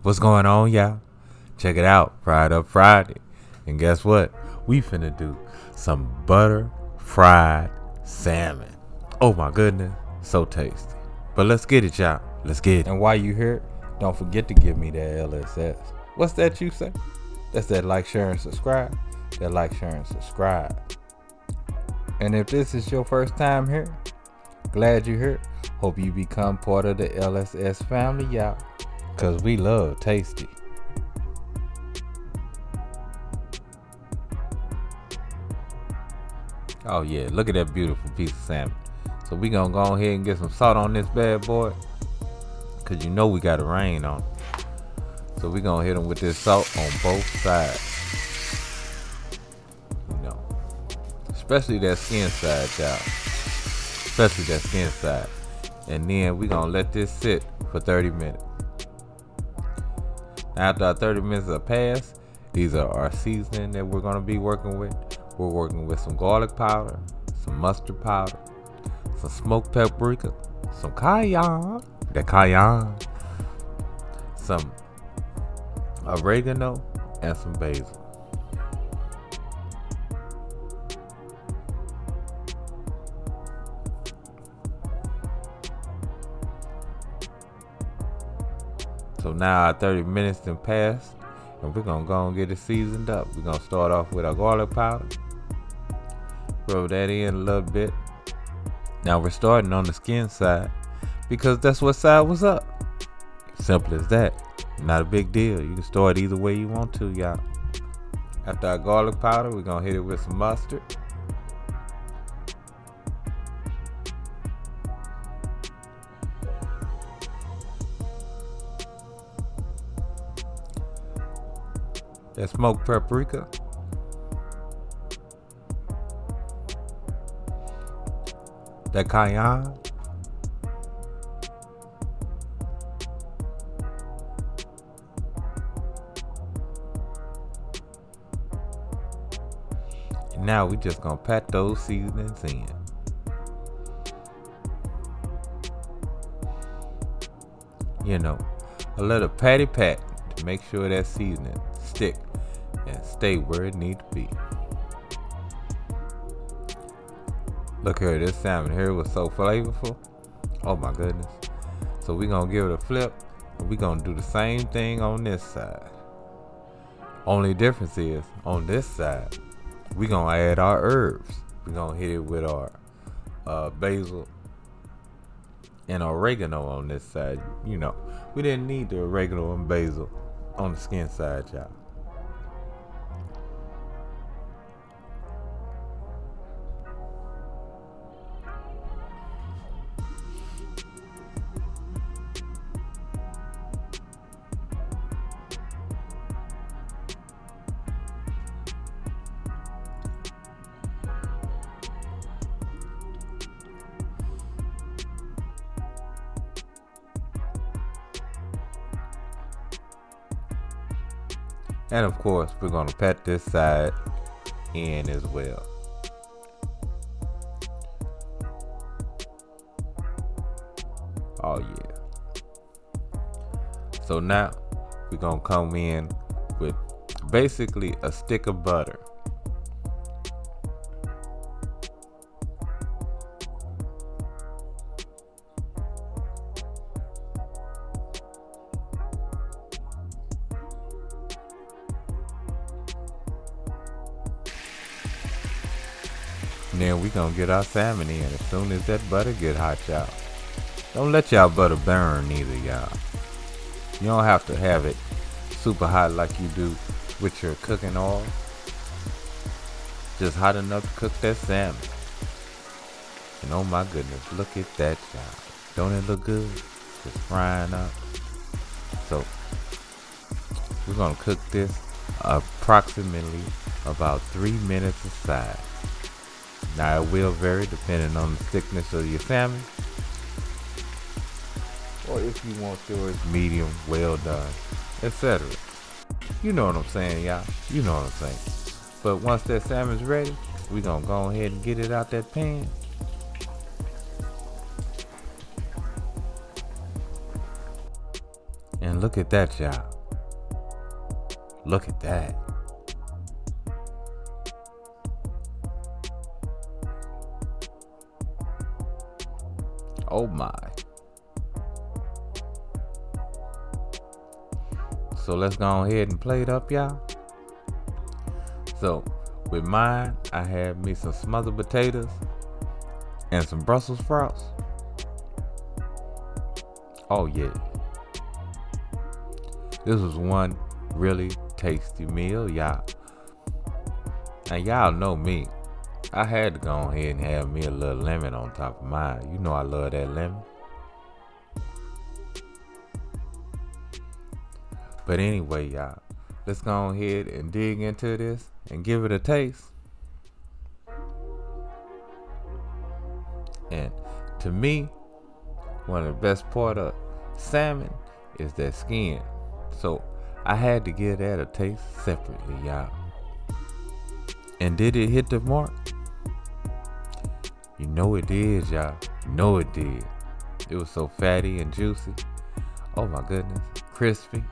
What's going on, y'all? Check it out, Fried Up Friday. And guess what? We finna do some butter fried salmon. Oh my goodness, so tasty. But let's get it, y'all. Let's get it. And while you here, don't forget to give me that LSS. What's that you say? That's that like, share, and subscribe. That like, share, and subscribe. And if this is your first time here, glad you're here. Hope you become part of the LSS family, y'all. Cause we love tasty. Oh yeah, look at that beautiful piece of salmon. So we gonna go ahead and get some salt on this bad boy. Cause you know we got a rain on it. So we gonna hit them with this salt on both sides. You know, especially that skin side, y'all. Especially that skin side. And then we gonna let this sit for 30 minutes. After our 30 minutes have passed, these are our seasoning that we're gonna be working with. We're working with some garlic powder, some mustard powder, some smoked paprika, some cayenne, some oregano, and some basil. So now our 30 minutes done passed, and we're gonna go and get it seasoned up. We're gonna start off with our garlic powder. Throw that in a little bit. Now we're starting on the skin side because that's what side was up. Simple as that. Not a big deal. You can start either way you want to, y'all. After our garlic powder, we're gonna hit it with some mustard. That smoked paprika. That cayenne. And now we just gonna pat those seasonings in. You know, a little patty pat to make sure that seasoning stick and stay where it need to be. Look here, this salmon here was so flavorful. Oh my goodness. So we gonna give it a flip and we gonna do the same thing on this side. Only difference is on this side, we gonna add our herbs. We gonna hit it with our basil and oregano on this side. You know, we didn't need the oregano and basil on the skin side, y'all. And of course, we're gonna pat this side in as well. Oh yeah. So now we're gonna come in with basically a stick of butter. And then we gonna get our salmon in as soon as that butter get hot, y'all. Don't let y'all butter burn either, y'all. You don't have to have it super hot like you do with your cooking oil. Just hot enough to cook that salmon. And oh my goodness, look at that, y'all. Don't it look good? Just frying up. So we're gonna cook this approximately about 3 minutes aside. Now it will vary depending on the thickness of your salmon, or if you want yours medium, well done, etc. You know what I'm saying, y'all. You know what I'm saying. But once that salmon's ready, we gonna go ahead and get it out that pan. And look at that, y'all. Look at that. Oh my. So let's go ahead and plate up, y'all. So with mine, I had me some smothered potatoes and some Brussels sprouts. Oh yeah. This was one really tasty meal, y'all. Now y'all know me. I had to go ahead and have me a little lemon on top of mine. You know I love that lemon. But anyway, y'all, let's go ahead and dig into this and give it a taste. And to me, one of the best part of salmon is that skin. So I had to give that a taste separately, y'all. And did it hit the mark? You know it did, y'all. You know it did. It was so fatty and juicy. Oh my goodness. Crispy.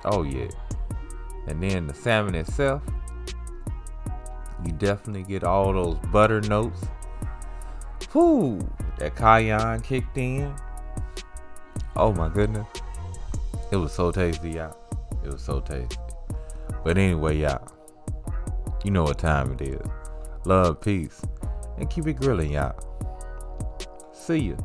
Oh yeah. And then the salmon itself, you definitely get all those butter notes. Whoo! That cayenne kicked in. Oh my goodness. It was so tasty, y'all. It was so tasty. But anyway, y'all, you know what time it is. Love, peace, and keep it grilling, y'all. See ya.